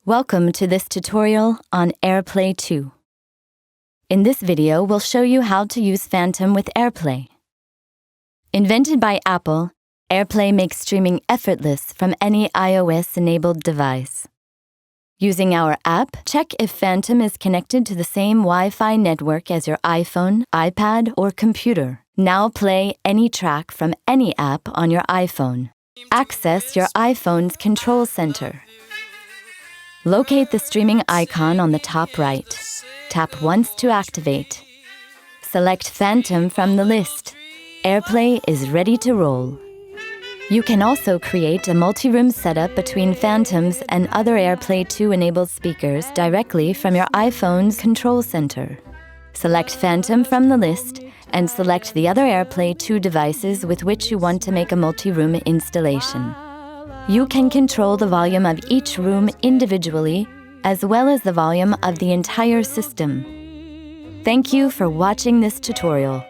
Welcome to this tutorial on Airplay 2. In this video, we'll show you how to use Phantom with Airplay. Invented by Apple, Airplay makes streaming effortless from any iOS-enabled device. Using our app, check if Phantom is connected to the same Wi-Fi network as your iPhone, iPad, or computer. Now play any track from any app on your iPhone. Access your iPhone's control center. Locate the streaming icon on the top right. Tap once to activate. Select Phantom from the list. Airplay is ready to roll. You can also create a multi-room setup between Phantoms and other Airplay 2-enabled speakers directly from your iPhone's control center. Select Phantom from the list and select the other Airplay 2 devices with which you want to make a multi-room installation. You can control the volume of each room individually, as well as the volume of the entire system. Thank you for watching this tutorial.